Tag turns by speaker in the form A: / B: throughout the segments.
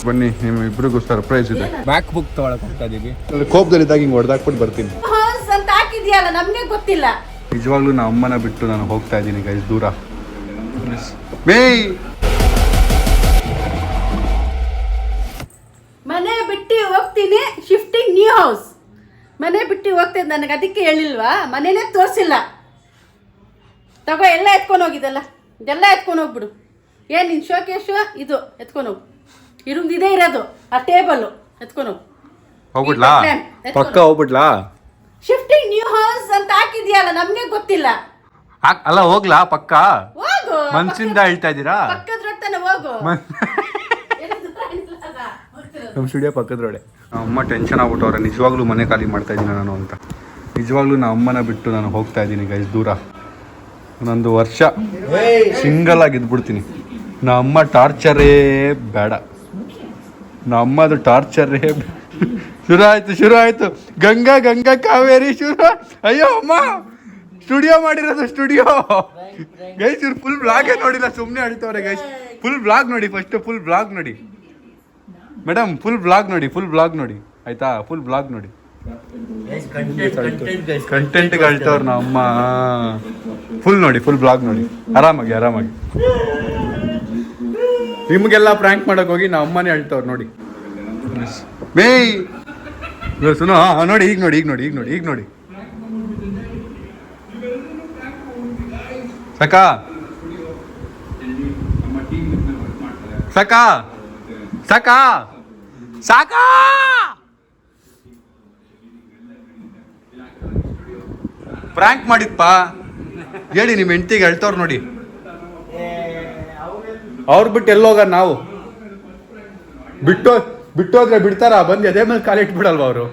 A: ಬನ್ನಿ ನಿಮ್ಮ ಇಬ್ರಿಗೂ ಸರ್ಪ್ರೈಸ್ ಇದೆ.
B: ಮ್ಯಾಕ್ ಬುಕ್ ತಗೊಳಕ್ ಹೋಗ್ತಾ ಇದೀವಿ.
A: ಕೋಪದಲ್ಲಿದ್ದಾಗ ಹಿಂಗೆ ಹೊಡೆದಾಕ್ಬಿಟ್ಟು ಬರ್ತೀನಿ
C: ಅಂತ ಹಾಕಿದ್ಯಲ್ಲ, ನಮ್ಗೆ ಗೊತ್ತಿಲ್ಲ.
A: ನಿಜವಾಗ್ಲೂ ನಾ ಅಮ್ಮನ ಬಿಟ್ಟು ನಾನು ಹೋಗ್ತಾ ಇದ್ದೀನಿ ಗೈಸ್, ದೂರ. ಮೇಯ್
C: ಮನೆ ಬಿಟ್ಟು ಹೋಗ್ತೀನಿ, ಶಿಫ್ಟಿಂಗ್ ನ್ಯೂ ಹೌಸ್. ಮನೆ ಬಿಟ್ಟು ಹೋಗ್ತಿದ್ ನನಗೆ ಅದಕ್ಕೆ ಹೇಳಿಲ್ವಾ? ಮನೇನೆ ತೋರಿಸಿಲ್ಲ. ತಗೋ, ಎಲ್ಲ ಎತ್ಕೊಂಡು ಹೋಗಿದ್ದಲ್ಲ, ಇದೆಲ್ಲ ಎತ್ಕೊಂಡು ಹೋಗ್ಬಿಡು. ಏನು ನಿನ್ ಶೋಕೇಶು ಇದು ಎತ್ಕೊಂಡು ಹೋಗು. ಇರುಂದು ಇದೇ ಇರೋದು, ಆ ಟೇಬಲ್ ಎತ್ಕೊಂಡು ಹೋಗು.
A: ಹೋಗ್ಬಿಡ್ಲಾ?
B: ಪಕ್ಕ ಹೋಗ್ಬಿಡ್ಲಾ?
C: ಶಿಫ್ಟಿಂಗ್ ನ್ಯೂ ಹೌಸ್ ಅಂತ ಹಾಕಿದ್ಯಲ್ಲ, ನಮ್ಗೆ ಗೊತ್ತಿಲ್ಲ.
A: ಅಲ್ಲ ಹೋಗ್ಲಾ? ಪಕ್ಕ
C: ಹೋಗು,
A: ಮನ್ಸಿಂದ ಹೇಳ್ತಾ ಇದ್ದೀರಾ?
C: ಪಕ್ಕದ ರೊಟ್ಟನೆ ಹೋಗು.
A: ನಮ್ಮ ಸ್ಟುಡಿಯೋ ಪಕ್ಕದ ರೋಡೆ. ಅಮ್ಮ ಟೆನ್ಷನ್ ಆಗ್ಬಿಟ್ಟವ್ರೆ, ನಿಜವಾಗ್ಲೂ ಮನೆ ಖಾಲಿ ಮಾಡ್ತಾ ಇದ್ದೀನಿ ನಾನು ಅಂತ. ನಿಜವಾಗ್ಲೂ ನಾ ಅಮ್ಮನ ಬಿಟ್ಟು ನಾನು ಹೋಗ್ತಾ ಇದ್ದೀನಿ ಗೈಸ್, ದೂರ. ಒಂದೊಂದು ವರ್ಷ ಸಿಂಗಲ್ ಆಗಿ ಇದ್ಬಿಡ್ತೀನಿ. ನಾ ಅಮ್ಮ ಟಾರ್ಚರೇ ಬೇಡ, ನಾ ಅಮ್ಮದು ಟಾರ್ಚರೇ ಶುರು ಆಯ್ತು. ಗಂಗಾ ಗಂಗಾ ಕಾವೇರಿ ಶುರು. ಅಯ್ಯೋ ಅಮ್ಮ, ಸ್ಟುಡಿಯೋ ಮಾಡಿರೋದು ಸ್ಟುಡಿಯೋ ಗೈಸ್. ಇವ್ರು ಫುಲ್ ಬ್ಲಾಗೇ ನೋಡಿಲ್ಲ, ಸುಮ್ಮನೆ ಹೇಳ್ತವ್ರೆ ಗೈಸ್. ಫುಲ್ ಬ್ಲಾಗ್ ನೋಡಿ, ಫಸ್ಟ್ ಫುಲ್ ಬ್ಲಾಗ್ ನೋಡಿ ಮೇಡಮ್, ಫುಲ್ ಬ್ಲಾಗ್ ನೋಡಿ ಆಯ್ತಾ? ಫುಲ್ ಬ್ಲಾಗ್ ನೋಡಿ. ಕಂಟೆಂಟ್ಗೆ ಹೇಳ್ತವ್ರು ನಾ ಅಮ್ಮ. ಫುಲ್ ನೋಡಿ, ಫುಲ್ ಬ್ಲಾಗ್ ನೋಡಿ, ಆರಾಮಾಗಿ. ನಿಮಗೆಲ್ಲ ಪ್ರ್ಯಾಂಕ್ ಮಾಡಕ್ ಹೋಗಿ ನಾ ಅಮ್ಮನೇ ಹೇಳ್ತವ್ರು ನೋಡಿ. ಮೇಯ್ ಸುನು, ನೋಡಿ ಈಗ ನೋಡಿ. ಸಾಕಾ ಪ್ರ್ಯಾಂಕ್ ಮಾಡಿದ್ಪ ಹೇಳಿ, ನಿಮ್ಮ ಹೆಂಡತಿಗೆ ಹೇಳ್ತವ್ರು ನೋಡಿ. ಅವ್ರು ಬಿಟ್ಟು ಎಲ್ಲೋಗ? ನಾವು ಬಿಟ್ಟೋದ್ರೆ ಬಿಡ್ತಾರ? ಬಂದು ಅದೇ ಮೇಲೆ ಕಾಲು ಇಟ್ಬಿಡಲ್ವ ಅವರು?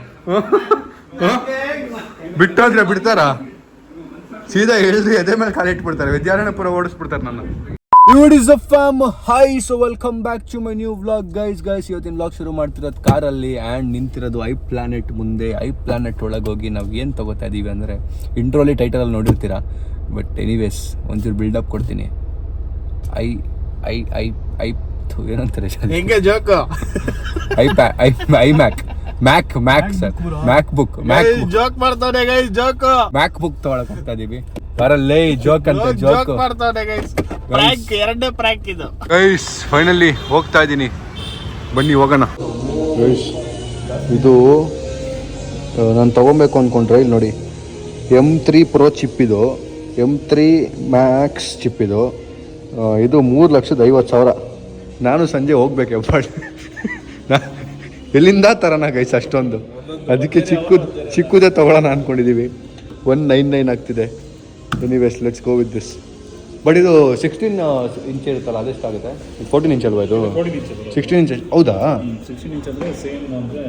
A: ಬಿಟ್ಟೋದ್ರೆ ಬಿಡ್ತಾರ? ಸೀದಾ ಹೇಳಿದ್ರಿ ಅದೇ ಮೇಲೆ ಕಾಲು ಇಟ್ಬಿಡ್ತಾರೆ, ವಿದ್ಯಾರಣ್ಯಪುರ ಓಡಿಸ್ಬಿಡ್ತಾರೆ ನನ್ನ.
B: Hi, so welcome back to my new vlog guys. ಇವತ್ತಿನ ವ್ಲಾಗ್ ಶುರು ಮಾಡ್ತಿರೋದು ಕಾರಲ್ಲಿ ಆ್ಯಂಡ್ ನಿಂತಿರೋದು ಐ ಪ್ಲಾನೆಟ್ ಮುಂದೆ. ಐ ಪ್ಲಾನೆಟ್ ಒಳಗೆ ಹೋಗಿ ನಾವು ಏನು ತಗೋತಾ ಇದ್ದೀವಿ ಅಂದರೆ, ಇಂಟ್ರೋಲಿ ಟೈಟಲಲ್ಲಿ ನೋಡಿರ್ತೀರಾ. ಬಟ್ ಎನಿವೇಸ್ ಒಂಚೂರು ಬಿಲ್ಡಪ್ ಕೊಡ್ತೀನಿ. ಏನಂತಾರೆ ಮ್ಯಾಕ್ ಬುಕ್ ತಗೊಳಕ್ ಹೋಗ್ತಾ ಇದೀವಿ. ಬರಲ್ಲೇ ಜೋಕ್ ಅಂತ ಜೋಕ್
D: ಎರಡನೇ ಪ್ರಾಂಕ್ ಇದು
A: ಗೈಸ್. ಫೈನಲಿ ಹೋಗ್ತಾ ಇದ್ದೀನಿ, ಬನ್ನಿ ಹೋಗೋಣ ಗೈಸ್. ಇದು ನಾನು ತಗೊಬೇಕು ಅಂದ್ಕೊಂಡ್ರೆ ಇಲ್ಲಿ ನೋಡಿ, M3 Pro ಚಿಪ್ ಇದು, M3 Max ಚಿಪ್ ಇದು. ಇದು 3,50,000. ನಾನು ಸಂಜೆ ಹೋಗ್ಬೇಕು ಹೆಬ್ಬಾಳ್. ಎಲ್ಲಿಂದ ತರೋಣ ಗೈಸ್ ಅಷ್ಟೊಂದು? ಅದಕ್ಕೆ ಚಿಕ್ಕದೇ ತೊಗೊಳ್ಳೋಣ ಅಂದ್ಕೊಂಡಿದ್ದೀವಿ. 199 ಆಗ್ತಿದೆ. Anyways let's go with this. But ಇದು 16 ಇಂಚ್ ಇರುತ್ತಲ್ಲ, ಅದೆಷ್ಟಾಗುತ್ತೆ? 14 ಇಂಚ್ ಅಲ್ವಾ ಇದು? 16 ಇಂಚ್. ಹೌದಾ?
D: 16 ಇಂಚ್ ಅಂದರೆ ಸೇಮ್ ಅಂದರೆ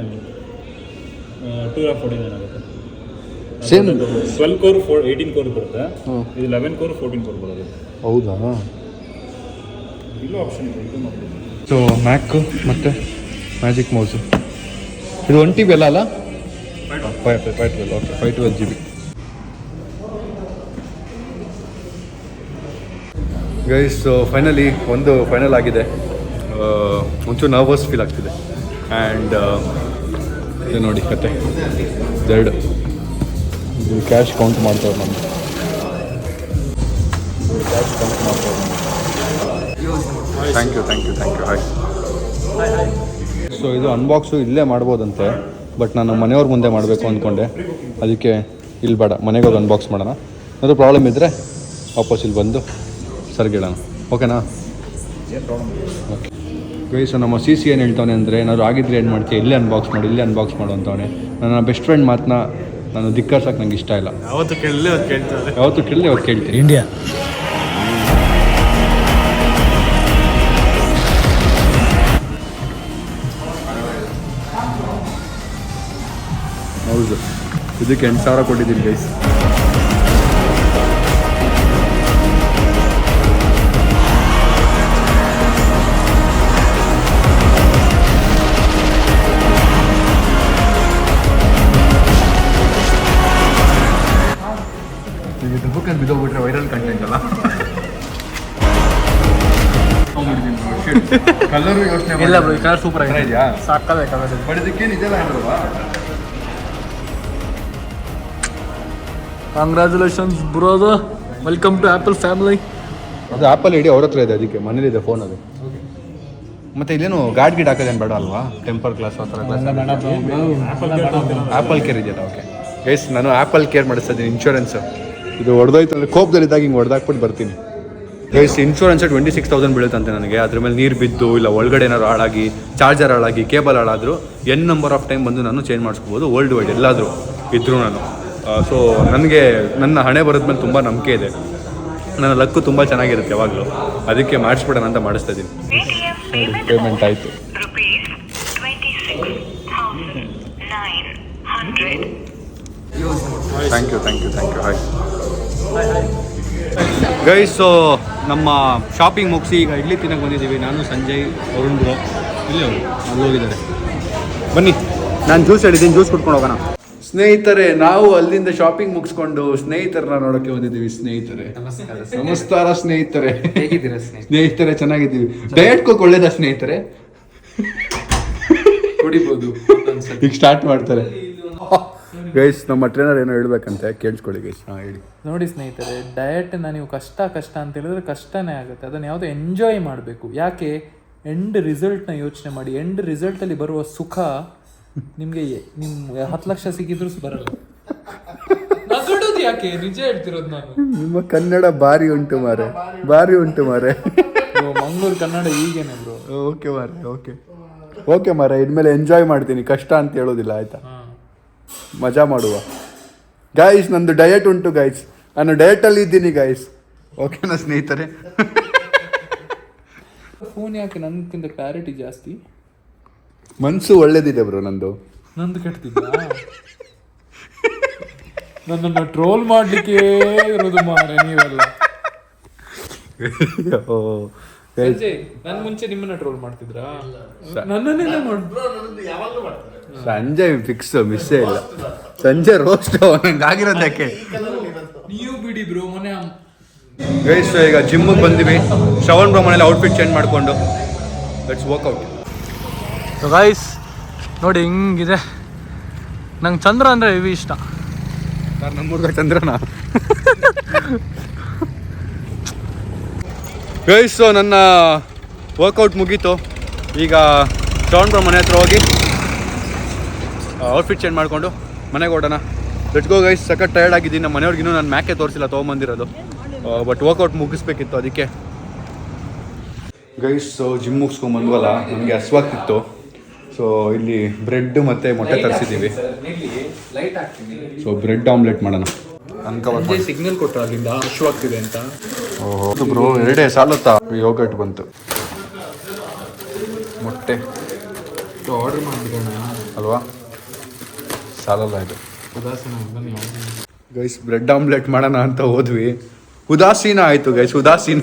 D: 214 ಆಗುತ್ತೆ.
A: ಸೇಮ್
D: 12 ಕೋರ್ 18 ಕೋರ್ ಬರುತ್ತೆ. ಇದು 11 ಕೋರ್ 14 ಕೋರ್ ಬರುತ್ತೆ.
A: ಹೌದಾ?
D: ಇಲ್ಲ ಆಪ್ಷನ್ ಇದೆ, ಇದು ಮಾಡ್ಬೋದು.
A: ಸೊ ಮ್ಯಾಕ್ ಮತ್ತು ಮ್ಯಾಜಿಕ್ ಮೌಸು. ಇದು 1 TB ಅಲ್ಲ? 512. Okay, 512 GB. Guys, so finally ಒಂದು ಫೈನಲ್ ಆಗಿದೆ. ಒಂಚೂರು ನರ್ವಸ್ ಫೀಲ್ ಆಗ್ತಿದೆ. ಆ್ಯಂಡ್ ಇದು ನೋಡಿ ಕತೆ, ಎರಡು ಕ್ಯಾಶ್ ಕೌಂಟ್ ಮಾಡ್ತವ್ರು ನಮ್ಗೆ. ಕ್ಯಾಶ್ ಕೌಂಟ್ ಮಾಡ್ತವ್ರು ನಮ್ಗೆ. Thank you. ಹಾಯ್. ಸೊ ಇದು ಅನ್ಬಾಕ್ಸು ಇಲ್ಲೇ ಮಾಡ್ಬೋದಂತೆ, ಬಟ್ ನಾನು ಮನೆಯವ್ರ ಮುಂದೆ ಮಾಡಬೇಕು ಅಂದ್ಕೊಂಡೆ. ಅದಕ್ಕೆ ಇಲ್ಲಿ ಬೇಡ, ಮನೆಗೆ ಹೋಗಿ ಅನ್ಬಾಕ್ಸ್ ಮಾಡೋಣ. ಏನಾದರೂ ಪ್ರಾಬ್ಲಮ್ ಇದ್ದರೆ ವಾಪಸ್ ಇಲ್ಲಿ ಬಂದು ಸರ್ಗಿಡೋಣ. ಓಕೆನಾ? ಓಕೆ ಗೈಸ್, ನಮ್ಮ ಸಿ ಏನು ಹೇಳ್ತಾನೆ ಅಂದರೆ, ಏನಾದ್ರು ಆಗಿದ್ರೆ ಏನು ಮಾಡ್ತೀಯ, ಇಲ್ಲೇ ಅನ್ಬಾಕ್ಸ್ ಮಾಡು ಅಂತವನೆ. ನನ್ನ ಬೆಸ್ಟ್ ಫ್ರೆಂಡ್ ಮಾತನ್ನ ನಾನು ಧಿಕ್ಕರ್ಸಕ್ಕೆ ನಂಗೆ ಇಷ್ಟ ಇಲ್ಲ. ಯಾವತ್ತು ಕೇಳಲಿ ಅವತ್ತು ಕೇಳ್ತೀನಿ.
B: ಇಂಡಿಯಾ
A: ಹೌದು, ಇದಕ್ಕೆ 8,000 ಕೊಟ್ಟಿದ್ದೀನಿ ಗೈಸ್. ಬಿದ್ದೋಗ್ಬಿಟ್ರೆ ವೈರಲ್ ಕಂಟೆಂಟ್ ಅಲ್ಲ. ಕಲರ್ ಯೋಚನೆ
B: ಇಲ್ಲ ಬ್ರೋ, ಈ ಕಲರ್ ಸೂಪರ್ ಆಗಿದೆ.
A: ಇದೆಯಾ?
B: ಸಾಕಾಗದೆ ಕಲರ್.
A: ಬಟ್ ಇದಕ್ಕೆ ಇದೆಲ್ಲ ಅಲ್ವಾ?
B: Congratulations brother, welcome to Apple family.
A: ಅದು ಆ್ಯಪಲ್ ಇಡಿ ಅವ್ರ ಹತ್ರ ಇದೆ, ಅದಕ್ಕೆ ಮನೇಲಿದೆ ಫೋನ್ ಅದು. ಮತ್ತೆ ಇಲ್ಲೇನು ಗಾಡ್ ಗಿಡ್ ಹಾಕೋದೇನು ಬೇಡ ಅಲ್ವಾ? ಟೆಂಪರ್ ಗ್ಲಾಸ್ ಆ ಥರ ಗ್ಲಾಸ್ ಆ್ಯಪಲ್ ಕೇರ್ ಇದೆಯಲ್ಲ? ಓಕೆ ಗೈಸ್, ನಾನು ಆ್ಯಪಲ್ ಕೇರ್ ಮಾಡಿಸ್ತಾ ಇದ್ದೀನಿ. ಇನ್ಶೂರೆನ್ಸ್ ಇದು ಹೊಡೆದೋಯ್ತು ಅಂದರೆ ಕೋಪದಲ್ಲಿದ್ದಾಗ ಹಿಂಗೆ ಹೊಡೆದಾಕ್ಬಿಟ್ಟು ಬರ್ತೀನಿ ಗೈಸ್. ಇನ್ಶೂರೆನ್ಸ್ 26,000 ಬೀಳುತ್ತಂತೆ ನನಗೆ. ಅದ್ರ ಮೇಲೆ ನೀರು ಬಿದ್ದು ಇಲ್ಲ ಒಳಗಡೆ ಏನಾದ್ರು ಹಾಳಾಗಿ, ಚಾರ್ಜರ್ ಹಾಳಾಗಿ, ಕೇಬಲ್ ಹಾಳಾದರೂ ಎನ್ ನಂಬರ್ ಆಫ್ ಟೈಮ್ ಬಂದು ನಾನು ಚೇಂಜ್ ಮಾಡಿಸ್ಕೋಬೋದು ವರ್ಲ್ಡ್ ವೈಡ್ ಎಲ್ಲಾದರೂ ಇದ್ದರೂ ನಾನು. ಸೊ ನನಗೆ ನನ್ನ ಹಣೆ ಬರೋದ ಮೇಲೆ ತುಂಬ ನಂಬಿಕೆ ಇದೆ. ನನ್ನ ಲಕ್ಕು ತುಂಬ ಚೆನ್ನಾಗಿರುತ್ತೆ ಯಾವಾಗಲೂ, ಅದಕ್ಕೆ ಮಾಡಿಸ್ಬಿಡೋಣ ಅಂತ ಮಾಡಿಸ್ತಾ ಇದ್ದೀನಿ. ಪೇಮೆಂಟ್ ಆಯಿತು. Thank you hi guys. So ನಮ್ಮ ಶಾಪಿಂಗ್ ಮುಗಿಸಿ ಈಗ ಇಡ್ಲಿ ತಿನ್ನಕ್ಕೆ ಬಂದಿದ್ದೀವಿ. ನಾನು ಸಂಜಯ್, ಅರುಣ್ ಬ್ರೋ ಇಲ್ಲಿ ಅವರು ಅಲ್ಲಿ ಹೋಗಿದ್ದಾರೆ. ಬನ್ನಿ, ನಾನು ಜ್ಯೂಸ್ ಹೇಳಿದ್ದೀನಿ, ಜ್ಯೂಸ್ ಕುಡ್ಕೊಂಡು ಹೋಗೋಣ. ಸ್ನೇಹಿತರೆ, ನಾವು ಅಲ್ಲಿಂದ ಶಾಪಿಂಗ್ ಮುಗಿಸ್ಕೊಂಡು ಸ್ನೇಹಿತರನ್ನ ನೋಡೋಕ್ಕೆ ಬಂದಿದ್ದೀವಿ. ಸ್ನೇಹಿತರೆ ನಮಸ್ಕಾರ ಸ್ನೇಹಿತರೆ.
B: ಹೇಗಿದ್ದೀರಾ
A: ಸ್ನೇಹಿತರೆ? ಚೆನ್ನಾಗಿದ್ದೀವಿ. ಡಯಟ್ ಕೋಕ್ ಒಳ್ಳೇದಾ ಸ್ನೇಹಿತರೆ?
B: ಕುಡಿಬೋದು.
A: ಈಗ ಸ್ಟಾರ್ಟ್ ಮಾಡ್ತಾರೆ ಗೈಸ್. ನಮ್ಮ ಟ್ರೈನರ್ ಏನೋ ಹೇಳ್ಬೇಕಂತೆ, ಕೇಳಿಸ್ಕೊಳ್ಳಿ ಗೈಸ್. ಹಾಂ ಹೇಳಿ.
E: ನೋಡಿ ಸ್ನೇಹಿತರೆ, ಡಯಟನ್ನ ನೀವು ಕಷ್ಟ ಅಂತ ಹೇಳಿದ್ರೆ ಕಷ್ಟನೇ ಆಗುತ್ತೆ. ಅದನ್ನು ಯಾವುದೋ ಎಂಜಾಯ್ ಮಾಡಬೇಕು. ಯಾಕೆ? ಎಂಡ್ ರಿಸಲ್ಟ್ನ ಯೋಚನೆ ಮಾಡಿ. ಎಂಡ್ ರಿಸಲ್ಟಲ್ಲಿ ಬರುವ ಸುಖ ನಿಮಗೆ ನಿಮ್ಮ 10 ಲಕ್ಷ ಸಿಕ್ಕಿದ್ರು ಬರಲ್ಲ. ನಗಡೋದು ಯಾಕೆ? ನಿಜ ಹೇಳ್ತಿರೋದು ನಾನು.
A: ನಿಮ್ಮ ಕನ್ನಡ ಭಾರಿ ಉಂಟು ಮಾರೆ, ಭಾರಿ ಉಂಟು ಮಾರೆ.
E: ಮಂಗಳೂರು ಕನ್ನಡ ಹೀಗೇನೆ ಬ್ರೋ.
A: ಓಕೆ ಮಾರೆ, ಓಕೆ ಮಾರೆ. ಇನ್ಮೇಲೆ ಎಂಜಾಯ್ ಮಾಡ್ತೀನಿ, ಕಷ್ಟ ಅಂತ ಹೇಳೋದಿಲ್ಲ ಆಯ್ತಾ? ಮಜಾ ಮಾಡುವ ಗೈಸ್. ನಂದು ಡಯಟ್ ಉಂಟು ಗೈಸ್, ನಾನು ಡಯಟಲ್ಲಿ ಇದ್ದೀನಿ ಗೈಸ್. ಓಕೆನಾ ಸ್ನೇಹಿತರೆ?
E: ಫೋನ್ ಯಾಕೆ ನನ್ಗಿಂತ ಕ್ಲಾರಿಟಿ ಜಾಸ್ತಿ?
A: ಮನಸ್ಸು ಒಳ್ಳೇದಿದೆ ಬ್ರೋ ನಂದು.
E: ನಂದು ಕೆಡ್ತಿದ್ದ? ನನ್ನನ್ನು ಟ್ರೋಲ್ ಮಾಡ್ಲಿಕ್ಕೆ ಇರೋದು ಮಾರೆ ನೀವೆಲ್ಲ. ನನ್ ಮುಂಚೆ ನಿಮ್ಮನ್ನ ಟ್ರೋಲ್ ಮಾಡ್ತಿದ್ರಾ? ನನ್ನನ್ನೆಲ್ಲ
A: ಸಂಜೆ ಫಿಕ್ಸ್, ಮಿಸ್ಸೇ ಇಲ್ಲ. ಸಂಜೆ ರೋಸ್ಟ್ ನಂಗಾಗಿರೋದು ಯಾಕೆ?
E: ನೀವು ಬಿಡಿ ಬ್ರೋ. ಮೊನ್ನೆ
A: ಗೈಸ್ ಈಗ ಜಿಮ್ಮಿಗೆ ಬಂದಿವಿ. ಶ್ರವಣ್ ಬ್ರೋ ಮನೇಲಿ ಔಟ್ಫಿಟ್ ಚೇಂಜ್ ಮಾಡಿಕೊಂಡು ಲೆಟ್ಸ್ ವರ್ಕ್ಔಟ್.
E: ಗೈಸ್ ನೋಡಿ ಹಿಂಗಿದೆ. ನಂಗೆ ಚಂದ್ರ ಅಂದರೆ ಇವಿ ಇಷ್ಟ.
A: ನಮ್ಮೂರ್ಗ ಚಂದ್ರನ ಗೈಸ್. ನನ್ನ ವರ್ಕೌಟ್ ಮುಗೀತು. ಈಗ ಶ್ರವಣ್ ಬ್ರೋ ಮನೆ ಹತ್ರ ಹೋಗಿ ಔಟ್ಫಿಟ್ ಚೇಂಜ್ ಮಾಡಿಕೊಂಡು ಮನೆಗೆ ಹೊಡೋಣ. Let's go guys. ಸಖತ್ ಟಯರ್ಡ್ ಆಗಿದ್ದೀನಿ. ನಮ್ಮ ಮನೆಯವ್ರಿಗಿನ್ನೂ ನಾನು ಮ್ಯಾಕೆ ತೋರಿಸಿಲ್ಲ ತೊಗೊಂಬಂದಿರೋದು. ಬಟ್ ವರ್ಕೌಟ್ ಮುಗಿಸ್ಬೇಕಿತ್ತು ಅದಕ್ಕೆ ಗೈಸ್. ಜಿಮ್ ಮುಗಿಸ್ಕೊಂಬಂದ್ವಲ್ಲ, ನಮಗೆ ಹಸ್ವಾಗ್ತಿತ್ತು. ಸೊ ಇಲ್ಲಿ ಬ್ರೆಡ್ ಮತ್ತು ಮೊಟ್ಟೆ ತರಿಸಿದ್ದೀವಿ. ಸೊ ಬ್ರೆಡ್ ಆಮ್ಲೆಟ್ ಮಾಡೋಣ.
E: ಸಿಗ್ನಲ್ ಕೊಟ್ಟರು ಅಲ್ಲಿಂದ ಹಶ್ವಾಗ್ತಿದೆ ಅಂತ.
A: ಓಹೋ ಬ್ರೋ, ಎರಡೇ ಸಾಲುತ್ತಾ? ಯೋಗಟ್ ಬಂತು, ಮೊಟ್ಟೆ
E: ಆರ್ಡರ್ ಮಾಡಿಬಿಡೋಣ
A: ಅಲ್ವಾ? ಸಾಲಲ್ಲ ಇದು. ಗೈಸ್ ಬ್ರೆಡ್ ಆಮ್ಲೆಟ್ ಮಾಡೋಣ ಅಂತ ಹೋದ್ವಿ, ಉದಾಸೀನ ಆಯಿತು ಗೈಸ್. ಉದಾಸೀನ,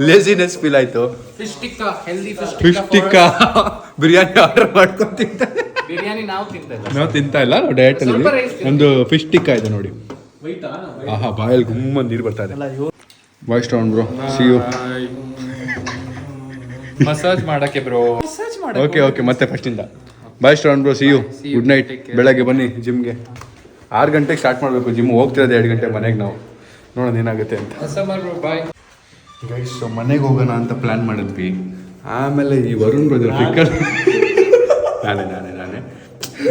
A: ಲೇಜಿನೆಸ್ ಫೀಲ್ ಆಯಿತು.
E: Fish tikka, healthy
A: fish tikka biryani order ಮಾಡ್ಕೊಂಡು ತಿಂತಾರೆ.
E: ಬಿರಿಯಾನಿ ನಾವು
A: ತಿಂತಾ ಇಲ್ಲ, ನಾವು ಡಯಟಲ್ಲಿ. ಒಂದು ಫಿಶ್ ಟಿಕ್ಕಾ ಇದೆ ನೋಡಿ. ಆಹಾ, ಬಾಯಲ್ಲಿ ಗುಮ್ಮಂದು ನೀರು ಬರ್ತಾ ಇದೆ. Bye Shravan bro, see you.
E: Massage ಮಾಡಕ್ಕೆ ಬ್ರೋ.
A: ಓಕೆ ಮತ್ತೆ ಫಸ್ಟಿಂದ bye Shravan bro, see you. Good night. ಬೆಳಗ್ಗೆ ಬನ್ನಿ ಜಿಮ್ಗೆ. 6 ಗಂಟೆಗೆ ಸ್ಟಾರ್ಟ್ ಮಾಡಬೇಕು ಜಿಮ್. ಹೋಗ್ತಿರೋದು 2 ಗಂಟೆ ಮನೆಗೆ. ನಾವು ನೋಡೋಣ ಏನಾಗುತ್ತೆ ಅಂತ. ಗೈಸ್ ಮನೆಗೆ ಹೋಗೋಣ ಅಂತ ಪ್ಲ್ಯಾನ್ ಮಾಡಿದ್ವಿ. ಆಮೇಲೆ ಈ ವರುಣ್ ಬ್ರದರ್ ಪಿಕ್ಕರ್ ನಾನೇ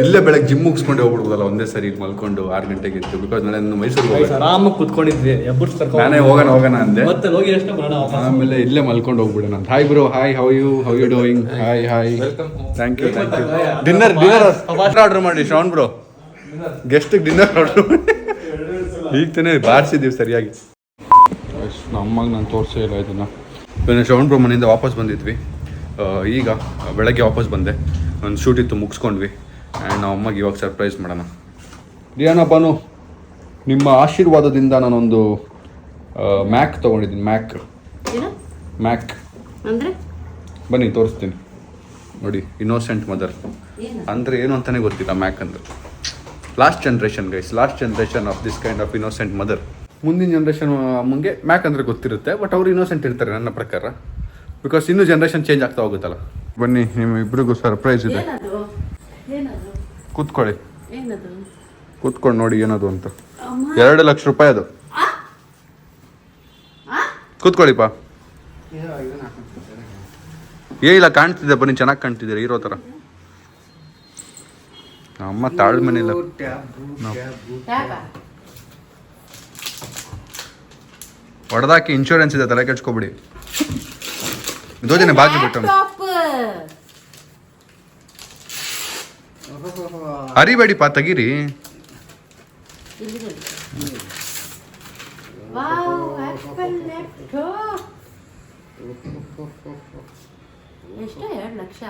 A: ಇಲ್ಲೇ ಬೆಳಗ್ಗೆ ಜಿಮ್ ಮುಗಿಸ್ಕೊಂಡು ಹೋಗ್ಬಿಡ್ಬೋದಲ್ಲ ಒಂದೇ ಸರಿ ಇಲ್ಲಿ ಮಲ್ಕೊಂಡು 6 ಗಂಟೆಗೆ ಇತ್ತು. ಬಿಕಾಸ್ ನಾನು ಮೈಸೂರಿಗೆ
B: ಆರಾಮಾಗಿ ಕುತ್ಕೊಂಡಿದ್ವಿ.
A: ನಾನೇ ಹೋಗೋಣ ಅಂದೆ. ಆಮೇಲೆ ಇಲ್ಲೇ ಮಲ್ಕೊಂಡು ಹೋಗ್ಬಿಡೋಣ ಅಂತ. Hi bro, hi, how you doing? Hi thank you. Dinner order ಮಾಡಿ ಶ್ರವಣ್ ಬ್ರೋ. ಗೆಸ್ಟಿಗೆ ಡಿನ್ನರ್ ಆರ್ಡರ್ ಮಾಡಿ ಈಗ ತಾನೇ ಬಾರಿಸಿದ್ದೀವಿ ಸರಿಯಾಗಿ. ನಮ್ಮಗೆ ನಾನು ತೋರಿಸೇ ಇಲ್ಲ ಇದನ್ನು. ಶ್ರವಣ್ ಬ್ರೋ ಮನೆಯಿಂದ ವಾಪಸ್ ಬಂದಿದ್ವಿ. ಈಗ ಬೆಳಗ್ಗೆ ವಾಪಸ್ ಬಂದೆ. ಒಂದು ಶೂಟ್ ಇತ್ತು, ಮುಗಿಸ್ಕೊಂಡ್ವಿ. ಆ್ಯಂಡ್ ನಾವು ಅಮ್ಮಗೆ ಇವಾಗ ಸರ್ಪ್ರೈಸ್ ಮಾಡೋಣ. ರಿಯಾನಾ ಬಾನು, ನಿಮ್ಮ ಆಶೀರ್ವಾದದಿಂದ ನಾನೊಂದು ಮ್ಯಾಕ್ ತೊಗೊಂಡಿದ್ದೀನಿ. ಮ್ಯಾಕ್
C: ಅಂದ್ರೆ
A: ಬನ್ನಿ ತೋರಿಸ್ತೀನಿ ನೋಡಿ. ಇನ್ನೋಸೆಂಟ್ ಮದರ್ ಅಂದರೆ ಏನು ಅಂತಲೇ ಗೊತ್ತಿಲ್ಲ ಮ್ಯಾಕ್ ಅಂದರೆ. Last generation guys, last generation of this kind of innocent mother. ಮುಂದಿನ ಜನ್ರೇಷನ್ ಅಮ್ಮಂಗೆ ಮ್ಯಾಕ್ ಅಂದರೆ ಗೊತ್ತಿರುತ್ತೆ, ಬಟ್ ಅವರು ಇನ್ನೋಸೆಂಟ್ ಇರ್ತಾರೆ ನನ್ನ ಪ್ರಕಾರ. ಬಿಕಾಸ್ ಇನ್ನೂ ಜನ್ರೇಷನ್ ಚೇಂಜ್ ಆಗ್ತಾ ಹೋಗುತ್ತಲ್ಲ. ಬನ್ನಿ, ನಿಮ್ಮ ಇಬ್ರಿಗೂ ಸರ್ಪ್ರೈಸ್ ಇದೆ.
C: ಏನದು ಏನದು
A: ಕೂತ್ಕೊಳ್ಳಿ,
C: ಏನದು
A: ಕೂತ್ಕೊಂಡು ನೋಡಿ ಏನದು ಅಂತ.
C: ಅಮ್ಮ
A: 2 ಲಕ್ಷ ರೂಪಾಯಿ ಅದು. ಕೂತ್ಕೊಳ್ಳಿಪ್ಪ. ಇಲ್ಲ ಕಾಣ್ತಿದೆ, ಬನ್ನಿ ಚೆನ್ನಾಗಿ ಕಾಣ್ತಿದ್ದೀರಾ ಹೀರೋ ಥರ. ಅಮ್ಮ ತಾಳ್ಮೆನಿಲ್ಲ.
C: ಯಾಕ
A: ಹೊಡೆದಾಕಿ ಇನ್ಶೂರೆನ್ಸ್ ಇದೆ, ತಲೆ ಕೆಡ್ಸ್ಕೊಬಿಡಿ. ದೋಜನೆ ಬಾಗಿ ಬಿಟ್ಟು
C: ಲ್ಯಾಪ್ಟಾಪ್
A: ಅರಿಬೇಡಿಪ್ಪ, ತೆಗೀರಿ.
C: ವಾವ್ ಆಪಲ್ ಲ್ಯಾಪ್ಟಾಪ್ ಎಷ್ಟು 2 ಲಕ್ಷ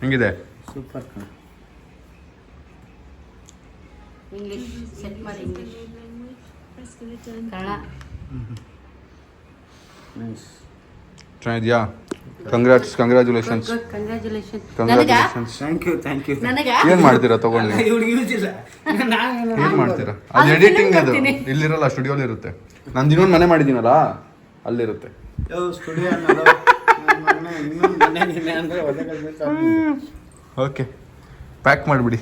A: ಹೆಂಗಿದೆ?
B: ಸೂಪರ್.
C: ಇಂಗ್ಲಿಷ್ ಸೆಟ್ ಮಾಡಿ, ಇಂಗ್ಲಿಷ್ ಕನ್ನಡ
A: ಚೆನ್ನಾಗಿದ್ಯಾ? Congratulations.
C: Congratulation.
A: Congratulations.
B: Thank you.
C: ನನಗ
A: ಏನು ಮಾಡ್ತೀರಾ ತಗೊಂಡು? ಏನು ಮಾಡ್ತೀರಾ? ಅದು ಎಡಿಟಿಂಗ್, ಅದು ಇಲ್ಲಿರಲ್ಲ, ಸ್ಟುಡಿಯೋಲಿ ಇರುತ್ತೆ. ನಾನು ಇನ್ನೊಂದು ಮನೆ ಮಾಡಿದ್ದೀನಲ್ಲ, ಅಲ್ಲಿರುತ್ತೆ.
B: ಸ್ಟುಡಿಯೋ
A: ಓಕೆ, ಪ್ಯಾಕ್ ಮಾಡಿಬಿಡಿ.